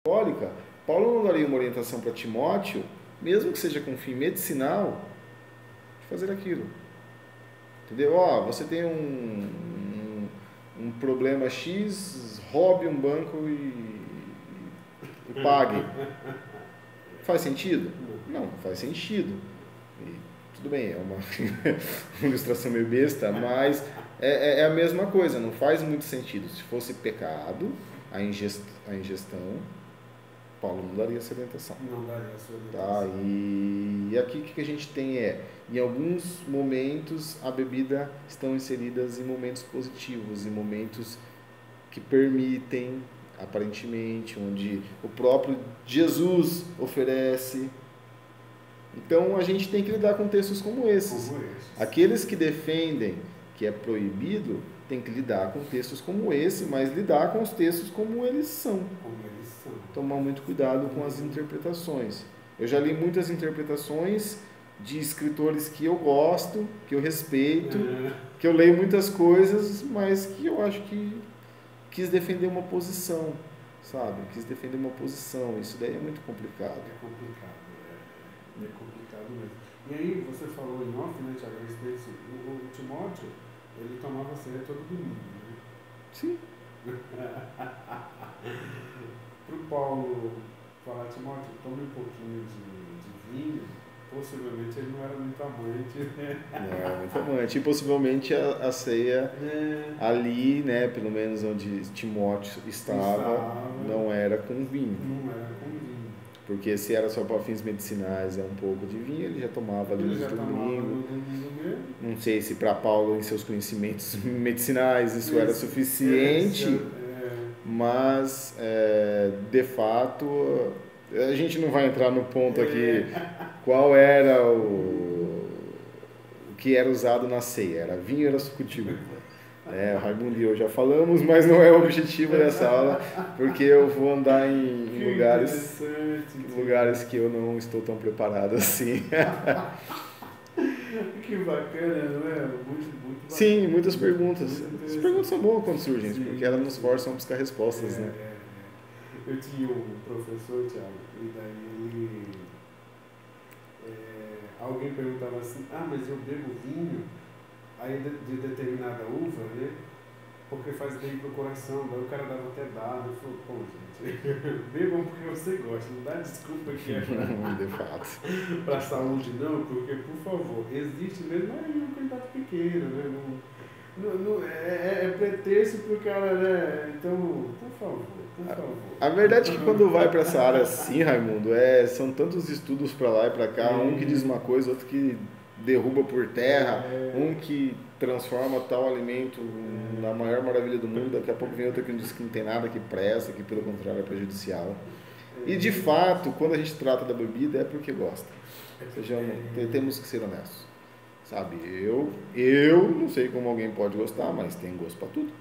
católica, Paulo não daria uma orientação para Timóteo, mesmo que seja com fim medicinal, de fazer aquilo. Entendeu? Ó, você tem um problema X, roube um banco e pague. Faz sentido? Não faz sentido. E, tudo bem, é uma ilustração meio besta, mas é a mesma coisa, não faz muito sentido. Se fosse pecado, a ingestão, Paulo não daria essa orientação. Não daria essa orientação. Tá? E aqui o que a gente tem em alguns momentos a bebida estão inseridas em momentos positivos, em momentos que permitem, aparentemente, onde o próprio Jesus oferece. Então a gente tem que lidar com textos como esses. Aqueles que defendem que é proibido tem que lidar com textos como esse, mas lidar com os textos como eles são. Tomar muito cuidado com as interpretações. Eu já li muitas interpretações de escritores que eu gosto, que eu respeito, que eu leio muitas coisas, mas que eu acho que quis defender uma posição, sabe? Quis defender uma posição. Isso daí é muito complicado. É complicado mesmo. E aí, você falou em off, né, Tiago, a respeito o Timóteo, ele tomava ceia todo domingo, né? Sim. Para o Paulo falar, Timóteo, tome um pouquinho de vinho, possivelmente ele não era muito amante, né? Não era muito amante. E possivelmente a ceia ali, né, pelo menos onde Timóteo estava, não era com vinho. Não era com vinho. Porque se era só para fins medicinais, é um pouco de vinho, ele já tomava ali no domingo. Não sei se para Paulo, em seus conhecimentos medicinais, isso era suficiente, mas, de fato, a gente não vai entrar no ponto aqui qual era o que era usado na ceia. Era vinho ou era suco de uva? O Raimundo e eu já falamos, mas não é o objetivo dessa aula, porque eu vou andar em lugares que eu não estou tão preparado assim. Que bacana, não é? Muito bacana. Sim, muitas perguntas. As perguntas são boas quando surgem, porque elas nos forçam a buscar respostas, né? Eu tinha um professor, Thiago, e daí alguém perguntava assim, mas eu bebo vinho aí de determinada uva, né? Porque faz bem pro coração. Daí o cara dava até dado. Eu falei, pô, gente, bebam porque você gosta. Não dá desculpa que é de fato. Pra saúde, não, porque, por favor, existe mesmo, mas é uma quantidade pequena, né? É pretexto pro cara, né? Então, por favor. A verdade é que quando vai para essa área assim, Raimundo, são tantos estudos para lá e para cá, um que diz uma coisa, outro que derruba por terra, um que transforma tal alimento na maior maravilha do mundo, daqui a pouco vem outro que não diz que não tem nada que presta, que pelo contrário é prejudicial. E de fato, quando a gente trata da bebida é porque gosta. Temos que ser honestos. Sabe, eu não sei como alguém pode gostar, mas tem gosto para tudo.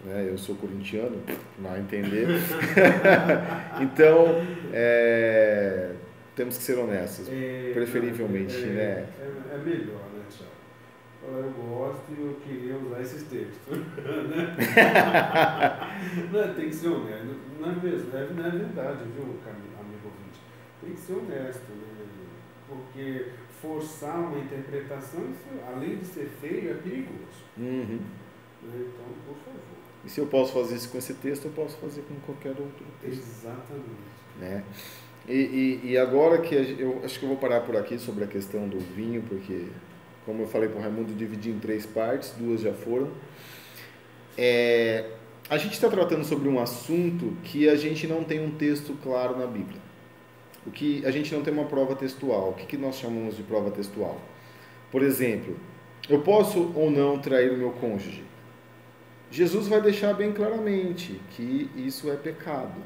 Eu sou corintiano, vai entender. Então, temos que ser honestos, preferivelmente, né? É melhor, né, Thiago? Eu gosto e eu queria usar esses textos. Não, tem que ser honesto. Não é verdade, viu, amigo ouvinte? Tem que ser honesto, né? Porque forçar uma interpretação, isso, além de ser feio, é perigoso. Uhum. Então, por favor. E se eu posso fazer isso com esse texto, eu posso fazer com qualquer outro texto. Exatamente. Né? E agora que eu acho que eu vou parar por aqui sobre a questão do vinho, porque, como eu falei para o Raimundo, dividi em 3 partes, 2 já foram. A gente está tratando sobre um assunto que a gente não tem um texto claro na Bíblia. O que a gente não tem uma prova textual. O que nós chamamos de prova textual? Por exemplo, eu posso ou não trair o meu cônjuge? Jesus vai deixar bem claramente que isso é pecado.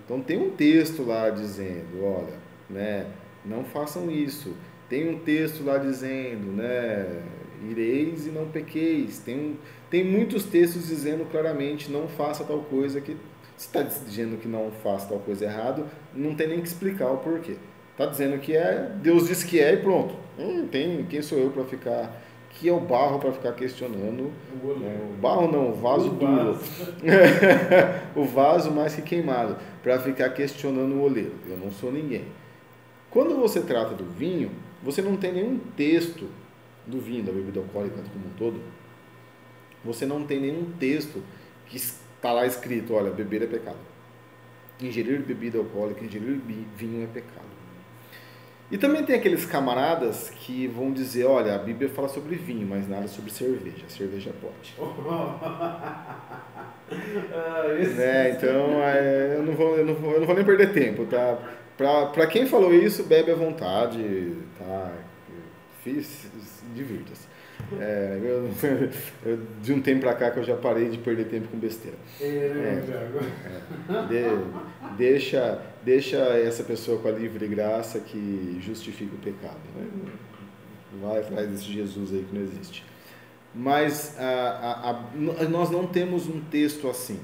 Então tem um texto lá dizendo, olha, né, não façam isso. Tem um texto lá dizendo, né, ireis e não pequeis. Tem muitos textos dizendo claramente, não faça tal coisa. Que se está dizendo que não faça tal coisa errado, não tem nem que explicar o porquê. Está dizendo que Deus diz que e pronto. Quem sou eu para ficar que é o barro para ficar questionando. O barro não, o vaso duro. O vaso mais que queimado, para ficar questionando o oleiro. Eu não sou ninguém. Quando você trata do vinho, você não tem nenhum texto do vinho, da bebida alcoólica como um todo. Você não tem nenhum texto que está lá escrito, olha, beber é pecado. Ingerir bebida alcoólica, ingerir vinho é pecado. E também tem aqueles camaradas que vão dizer, olha, a Bíblia fala sobre vinho, mas nada sobre cerveja. Cerveja pode. Então, eu não vou nem perder tempo, tá? Para quem falou isso, bebe à vontade, tá? Divirta-se. De um tempo pra cá que eu já parei de perder tempo com besteira. Deixa essa pessoa com a livre graça que justifica o pecado, né? Vai atrás desse Jesus aí que não existe. Mas nós não temos um texto assim.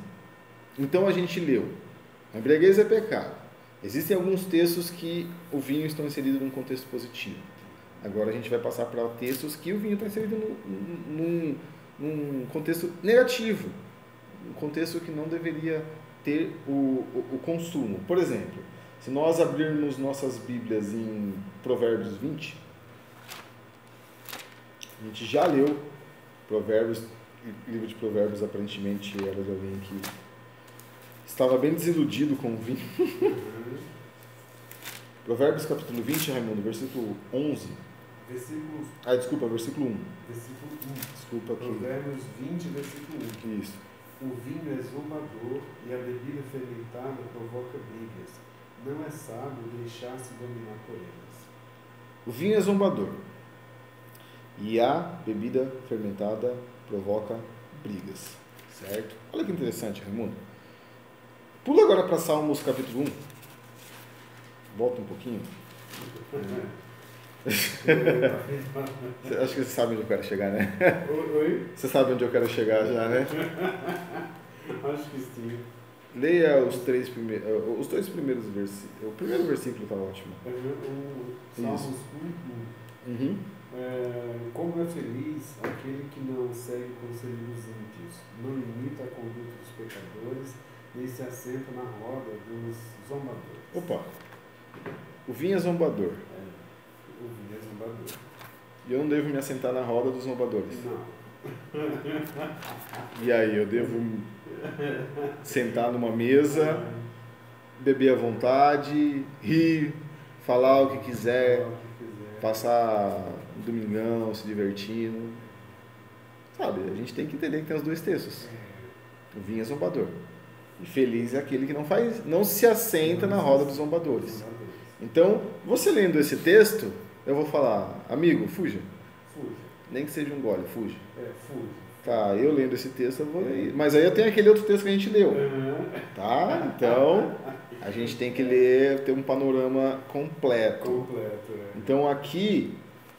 Então a gente leu, a embriaguez é pecado. Existem alguns textos que o vinho está inserido num contexto positivo. Agora a gente vai passar para textos que o vinho está inserido num contexto negativo, um contexto que não deveria ter o consumo. Por exemplo, se nós abrirmos nossas Bíblias em Provérbios 20, a gente já leu Provérbios, o livro de Provérbios aparentemente era de alguém que estava bem desiludido com o vinho. Provérbios capítulo 20, Raimundo, versículo 11. Versículo 1. Versículo 1. Desculpa aqui. Provérbios 20, versículo 1. Isso. O vinho é zombador e a bebida fermentada provoca brigas. Não é sábio deixar-se dominar por elas. O vinho é zombador e a bebida fermentada provoca brigas. Certo? Olha que interessante, Raimundo. Pula agora para Salmos capítulo 1. Volta um pouquinho. Acho que você sabe onde eu quero chegar, né? Oi? Você sabe onde eu quero chegar já, né? Acho que sim. Leia os dois primeiros versículos. O primeiro versículo está ótimo. Salmos 1. Uhum. Como é feliz aquele que não segue o conselho dos ímpios, não imita a conduta dos pecadores, nem se assenta na roda dos zombadores. Opa! O vinho é zombador. O vinho é zombador. E eu não devo me assentar na roda dos zombadores. Não. E aí, eu devo sentar numa mesa, beber à vontade, rir, falar o que quiser, passar um domingão se divertindo. Sabe, a gente tem que entender que tem os dois textos. O vinho é zombador. E feliz é aquele que não se assenta na roda dos zombadores. Então, você lendo esse texto, eu vou falar, amigo, fuja. Nem que seja um gole, fuja. Fuja. Tá, eu lendo esse texto, eu vou ler. Mas aí eu tenho aquele outro texto que a gente leu. Tá? Então, a gente tem que ler, ter um panorama completo. Então, aqui,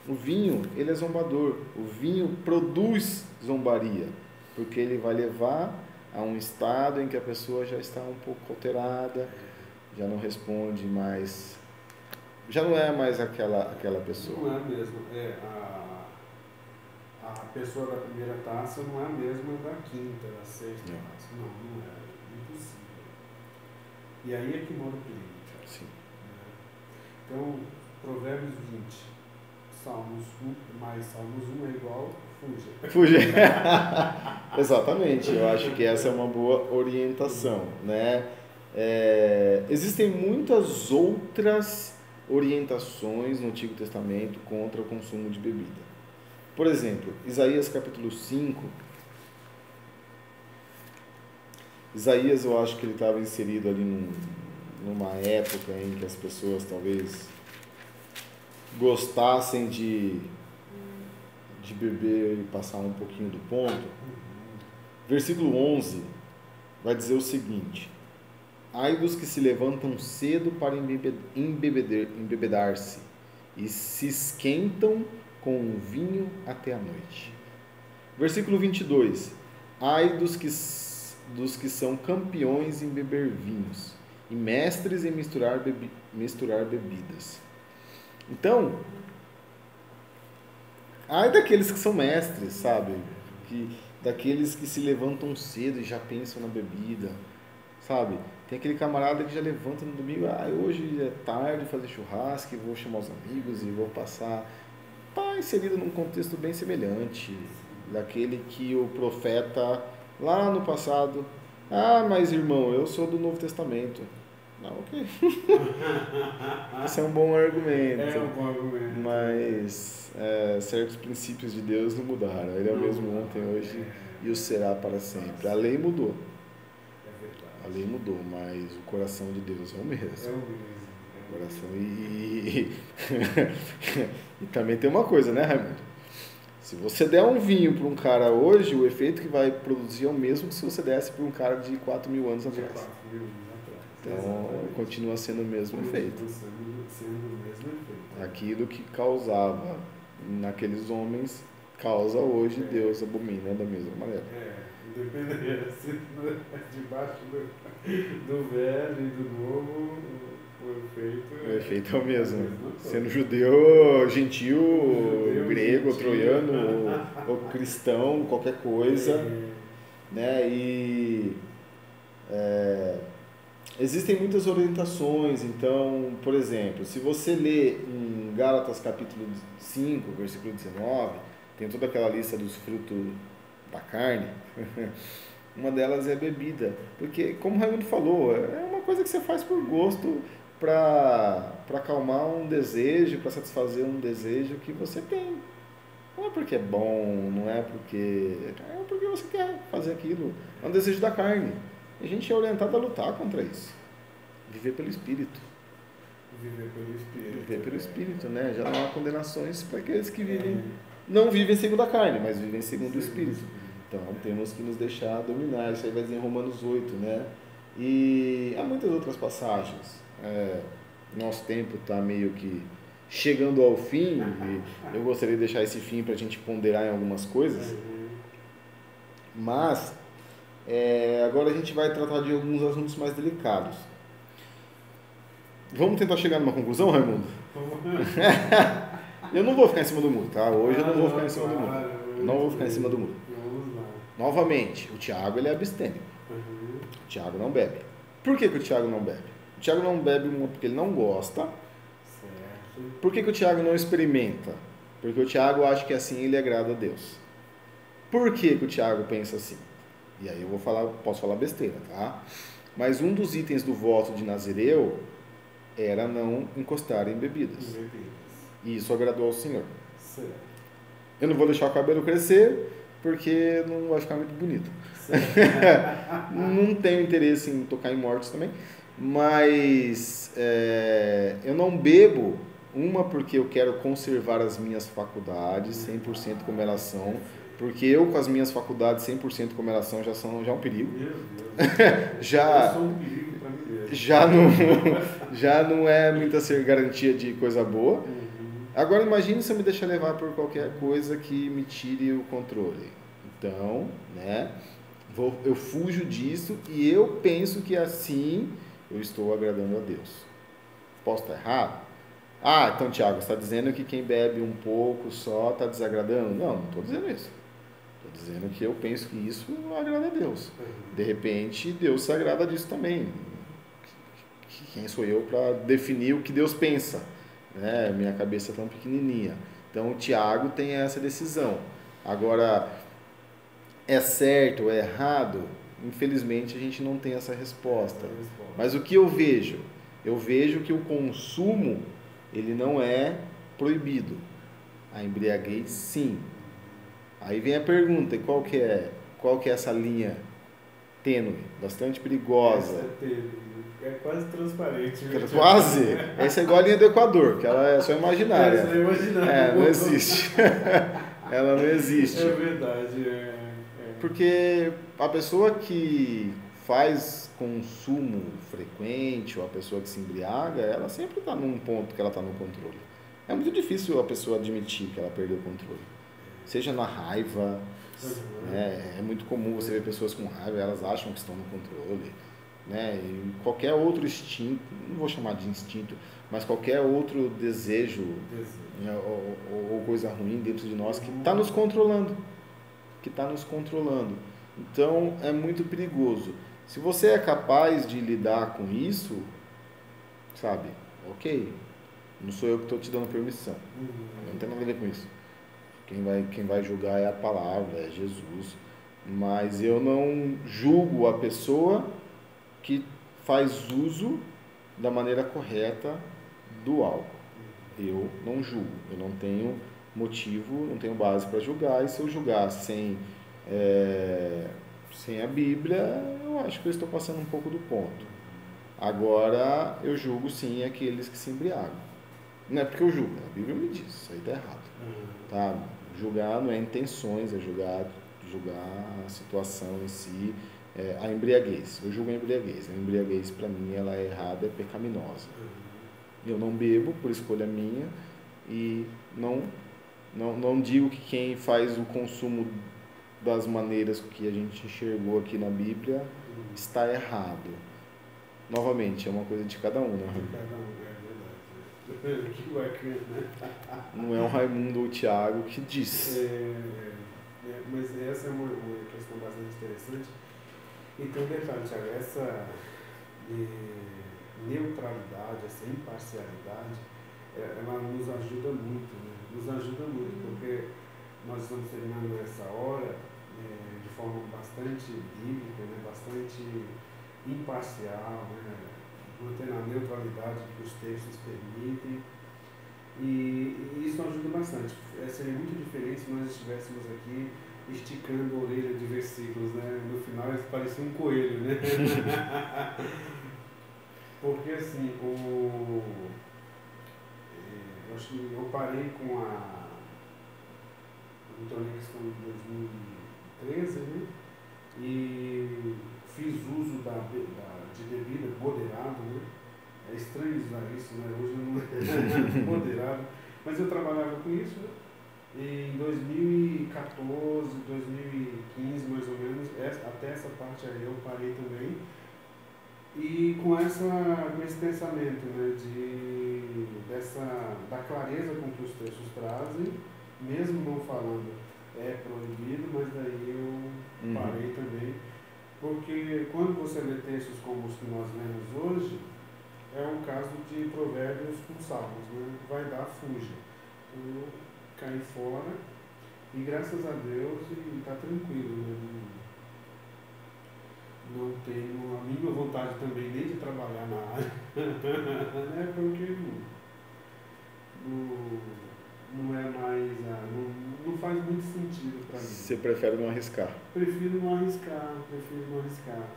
o vinho, ele é zombador. O vinho produz zombaria, porque ele vai levar a um estado em que a pessoa já está um pouco alterada, já não responde mais, já não é mais aquela pessoa. Não é mesmo. A pessoa da primeira taça não é a mesma da quinta, da sexta taça. Não é. Impossível. E aí é que mora o perigo. Sim. Então, Provérbios 20, Salmos 1, mais Salmos 1 é igual fuja. Exatamente, eu acho que essa é uma boa orientação, né? Existem muitas outras orientações no Antigo Testamento contra o consumo de bebida. Por exemplo, Isaías capítulo 5. Isaías, eu acho que ele estava inserido ali numa época em que as pessoas talvez gostassem de beber e passar um pouquinho do ponto. Versículo 11 vai dizer o seguinte: ai dos que se levantam cedo para embebedar-se e se esquentam com o vinho até a noite. Versículo 22, ai dos que são campeões em beber vinhos e mestres em misturar bebidas. Então, Ai daqueles que são mestres, sabe? Daqueles que se levantam cedo e já pensam na bebida, sabe? Tem aquele camarada que já levanta no domingo, hoje é tarde, fazer churrasco, e vou chamar os amigos e vou passar. Está inserido num contexto bem semelhante, daquele que o profeta lá no passado, mas irmão, eu sou do Novo Testamento. Ok. Esse é um bom argumento. É um bom argumento. Mas certos princípios de Deus não mudaram. Ele é o mesmo ontem, hoje e o será para sempre. A lei mudou. É verdade. A lei mudou, mas o coração de Deus é o mesmo. É o mesmo. Coração e também tem uma coisa, né, Raimundo? Se você der um vinho para um cara hoje, o efeito que vai produzir é o mesmo que se você desse para um cara de 4.000 anos atrás. Então, continua sendo o mesmo efeito. Aquilo que causava naqueles homens, causa hoje, Deus abomina da mesma maneira. Independente, debaixo do velho e do novo, o efeito é o mesmo. Sendo judeu, gentil, grego, gentil, troiano, ou cristão, qualquer coisa. Né? E existem muitas orientações. Então, por exemplo, se você lê em Gálatas capítulo 5, versículo 19, tem toda aquela lista dos frutos da carne. Uma delas é a bebida, porque, como o Raimundo falou, é uma coisa que você faz por gosto, para acalmar um desejo, para satisfazer um desejo que você tem. Não é porque é bom, não é porque você quer fazer aquilo. É um desejo da carne. E a gente é orientado a lutar contra isso. Viver pelo Espírito. Viver pelo Espírito, né? Já não há condenações para aqueles que vivem, não vivem segundo a carne, mas vivem segundo o Espírito. Então temos que nos deixar dominar. Isso aí vai dizer em Romanos 8, né? E há muitas outras passagens. Nosso tempo está meio que chegando ao fim, e eu gostaria de deixar esse fim para a gente ponderar em algumas coisas, mas agora a gente vai tratar de alguns assuntos mais delicados. Vamos tentar chegar numa conclusão, Raimundo? Eu não vou ficar em cima do muro, tá? Hoje eu não vou ficar em cima do muro. Eu não vou ficar em cima do muro. Novamente, o Tiago ele é abstêmico. O Tiago não bebe. Por que o Tiago não bebe? O Tiago não bebe porque ele não gosta. Certo. Por que o Tiago não experimenta? Porque o Tiago acha que assim ele agrada a Deus. Por que o Tiago pensa assim? E aí eu posso falar besteira, tá? Mas um dos itens do voto de Nazireu era não encostar em bebidas. E isso agradou ao Senhor. Certo. Eu não vou deixar o cabelo crescer, porque não vai ficar muito bonito. Não tenho interesse em tocar em mortos também. Mas eu não bebo, porque eu quero conservar as minhas faculdades 100% como elas são, porque eu com as minhas faculdades 100% como elas são já é um perigo. Meu Deus. Já, eu sou um perigo para mim mesmo. já não é muita garantia de coisa boa. Agora imagine se eu me deixar levar por qualquer coisa que me tire o controle. Então, né, eu fujo disso e eu penso que assim eu estou agradando a Deus. Posso estar errado? Então Tiago, você está dizendo que quem bebe um pouco só está desagradando? Não estou dizendo isso. Estou dizendo que eu penso que isso agrada a Deus. De repente, Deus se agrada disso também. Quem sou eu para definir o que Deus pensa? Né? Minha cabeça é tão pequenininha. Então, o Tiago tem essa decisão. Agora, é certo ou é errado? Infelizmente, a gente não tem essa resposta. Mas o que eu vejo? Eu vejo que o consumo, ele não é proibido. A embriaguez, sim. Aí vem a pergunta, e qual que é essa linha tênue, bastante perigosa? Essa é tênue, é quase transparente. Quase? Essa é igual a linha do Equador, que ela é só imaginária. É só imaginária. Não existe. Ela não existe. É verdade, Porque a pessoa que faz consumo frequente, ou a pessoa que se embriaga, ela sempre está num ponto que ela está no controle. É muito difícil a pessoa admitir que ela perdeu o controle. Seja na raiva, é muito comum você ver pessoas com raiva, elas acham que estão no controle. né? E qualquer outro instinto, não vou chamar de instinto, mas qualquer outro desejo, né, ou coisa ruim dentro de nós que está nos controlando, Então é muito perigoso. Se você é capaz de lidar com isso, sabe? Ok, não sou eu que estou te dando permissão. Não tem nada a ver com isso. Quem vai julgar é a palavra, é Jesus. Mas eu não julgo a pessoa que faz uso da maneira correta do álcool. Eu não julgo, eu não tenho motivo, não tenho base para julgar, e se eu julgar sem a Bíblia, eu acho que eu estou passando um pouco do ponto. Agora, eu julgo sim aqueles que se embriagam. Não é porque eu julgo, a Bíblia me diz, isso aí está errado. Tá? Julgar não é intenções, é julgar a situação em si, a embriaguez. Eu julgo a embriaguez. A embriaguez, para mim, ela é errada, é pecaminosa. Eu não bebo por escolha minha e não digo que quem faz o consumo das maneiras que a gente enxergou aqui na Bíblia está errado. Novamente, é uma coisa de cada um, né? Não é o Raimundo ou o Tiago que diz. Mas essa é uma questão bastante interessante. E tem um detalhe, Tiago, essa neutralidade, essa imparcialidade, ela nos ajuda muito, né? Nos ajuda muito, porque nós estamos terminando essa hora de forma bastante bíblica, né? Bastante imparcial, né? Mantendo a neutralidade que os textos permitem. E isso ajuda bastante. Seria muito diferente se nós estivéssemos aqui esticando a orelha de versículos, né? No final eles pareciam um coelho, né? Porque assim, eu acho que eu parei com eu estou na questão de 2013, né? E fiz uso de bebida moderado, né? É estranho usar isso, né? Hoje não é moderado, mas eu trabalhava com isso, né? E em 2014, 2015 mais ou menos, até essa parte aí eu parei também. E com esse pensamento, né, da clareza com que os textos trazem, mesmo não falando é proibido, mas daí eu parei também. Porque quando você lê textos como os que nós lemos hoje, é um caso de provérbios com salmos, né? Vai dar, fuja. Então eu caí fora e graças a Deus está tranquilo, né? Não tenho a mínima vontade também nem de trabalhar na área, né? Porque não é mais, não faz muito sentido para mim. Você prefere não arriscar? Prefiro não arriscar.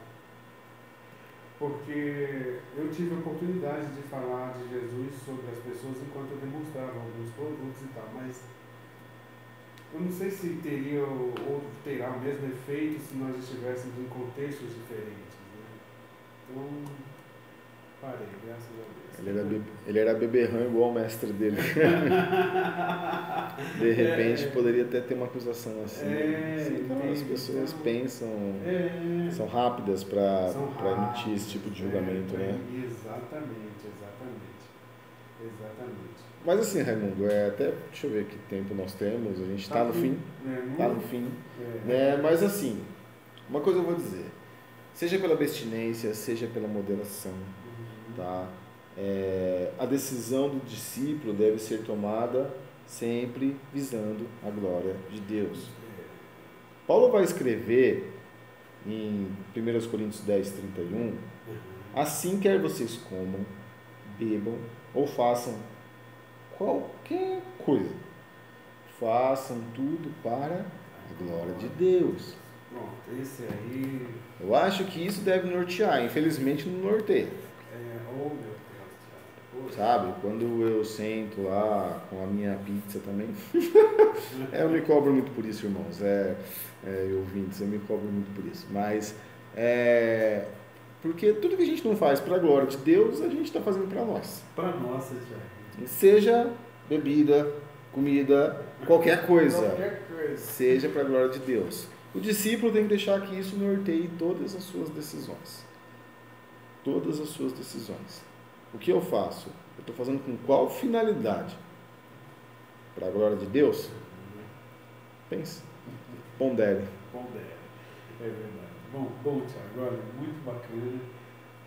Porque eu tive a oportunidade de falar de Jesus sobre as pessoas enquanto eu demonstrava alguns produtos e tal, mas eu não sei se teria ou terá o mesmo efeito se nós estivéssemos em contextos diferentes, né? Então, parei, graças a Deus. Ele era beberrão igual o mestre dele. De repente poderia até ter uma acusação assim. Então as pessoas pensam, são rápidas para emitir esse tipo de julgamento, né? Exatamente. Mas assim, Raimundo, deixa eu ver que tempo nós temos, a gente está no fim. Mas assim, uma coisa eu vou dizer, seja pela abstinência, seja pela moderação, tá? A decisão do discípulo deve ser tomada sempre visando a glória de Deus. Paulo vai escrever em 1 Coríntios 10, 31, assim quer vocês comam, bebam ou façam qualquer coisa, façam tudo para a glória de Deus. Pronto, esse aí... Eu acho que isso deve nortear, infelizmente não norteia. Meu Deus, sabe, quando eu sento lá com a minha pizza também, eu me cobro muito por isso, irmãos, ouvintes, eu me cobro muito por isso, mas porque tudo que a gente não faz para a glória de Deus, a gente está fazendo para nós. Para nós, Tiago. Seja bebida, comida, qualquer coisa. Seja para a glória de Deus. O discípulo tem que deixar que isso norteie todas as suas decisões. todas as suas decisões. O que eu faço? Eu estou fazendo com qual finalidade? Para a glória de Deus? Pense. Pondere. Pondere. É verdade. Bom, Tiago, olha, muito bacana.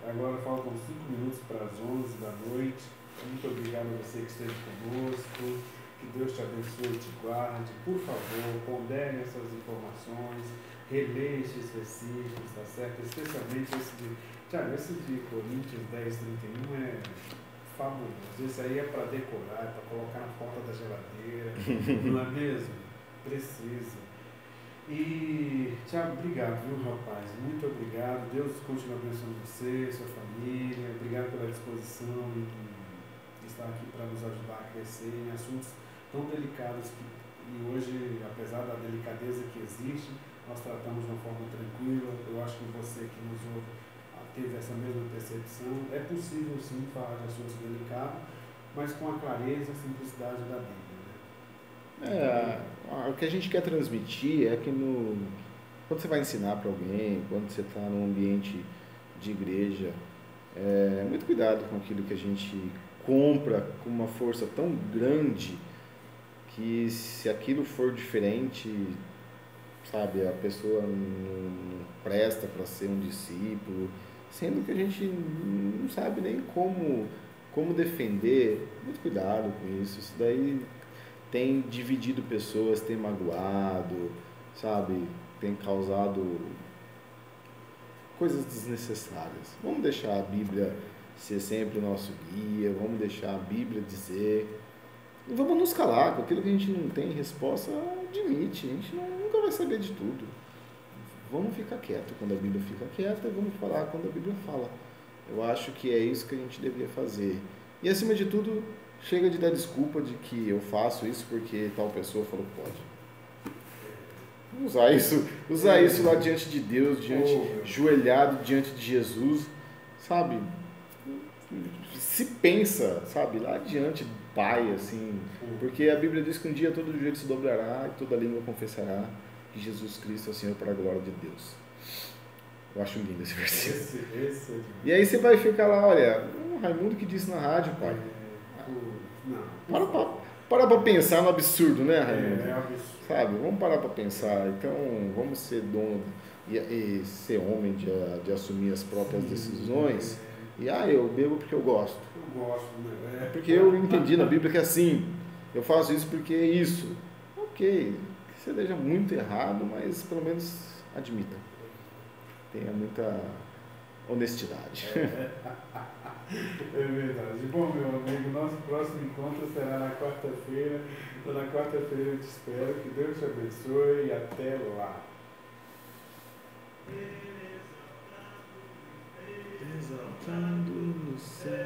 Agora faltam 5 minutos para as 11 da noite. Muito obrigado a você que esteve conosco. Que Deus te abençoe e te guarde. Por favor, pondere essas informações. Releia esses versículos, tá certo? Especialmente esse de... Tiago, esse de Coríntios 10:31 é fabuloso. Esse aí é para decorar, é para colocar na porta da geladeira. Não é mesmo? Precisa. E, Tiago, obrigado, viu, rapaz? Muito obrigado. Deus continue abençoando você, sua família. Obrigado pela disposição em estar aqui para nos ajudar a crescer em assuntos tão delicados e hoje, apesar da delicadeza que existe, nós tratamos de uma forma tranquila. Eu acho que você que nos ouve teve essa mesma percepção. É possível, sim, falar de assuntos delicados, mas com a clareza e a simplicidade da Bíblia. O que a gente quer transmitir é que quando você vai ensinar para alguém, quando você está num ambiente de igreja, muito cuidado com aquilo que a gente compra com uma força tão grande que se aquilo for diferente, sabe, a pessoa não presta para ser um discípulo, sendo que a gente não sabe nem como defender. Muito cuidado com isso. Isso daí tem dividido pessoas, tem magoado, sabe, tem causado coisas desnecessárias. Vamos deixar a Bíblia ser sempre o nosso guia, vamos deixar a Bíblia dizer, e vamos nos calar com aquilo que a gente não tem resposta, admite, a gente nunca vai saber de tudo. Vamos ficar quieto quando a Bíblia fica quieta e vamos falar quando a Bíblia fala. Eu acho que é isso que a gente deveria fazer. E acima de tudo, chega de dar desculpa de que eu faço isso porque tal pessoa falou que pode. Usar isso lá diante de Deus, joelhado diante de Jesus, sabe? Se pensa, sabe, lá diante do Pai, assim, porque a Bíblia diz que um dia todo joelho se dobrará e toda língua confessará que Jesus Cristo é o Senhor para a glória de Deus. Eu acho lindo esse versículo. E aí você vai ficar lá, olha, o Raimundo que disse na rádio, pai. Para pra pensar no absurdo, né, Raimundo? É absurdo. Sabe, vamos parar para pensar. Então, vamos ser dono e ser homem de assumir as próprias decisões. E eu bebo porque eu gosto. Eu gosto, né? Porque eu entendi na Bíblia que é assim. Eu faço isso porque é isso. Ok, que você esteja muito errado, mas pelo menos admita. Tenha muita honestidade. É verdade. Bom, meu amigo, nosso próximo encontro será na quarta-feira. Então, na quarta-feira eu te espero. Que Deus te abençoe e até lá. Exaltado no céu.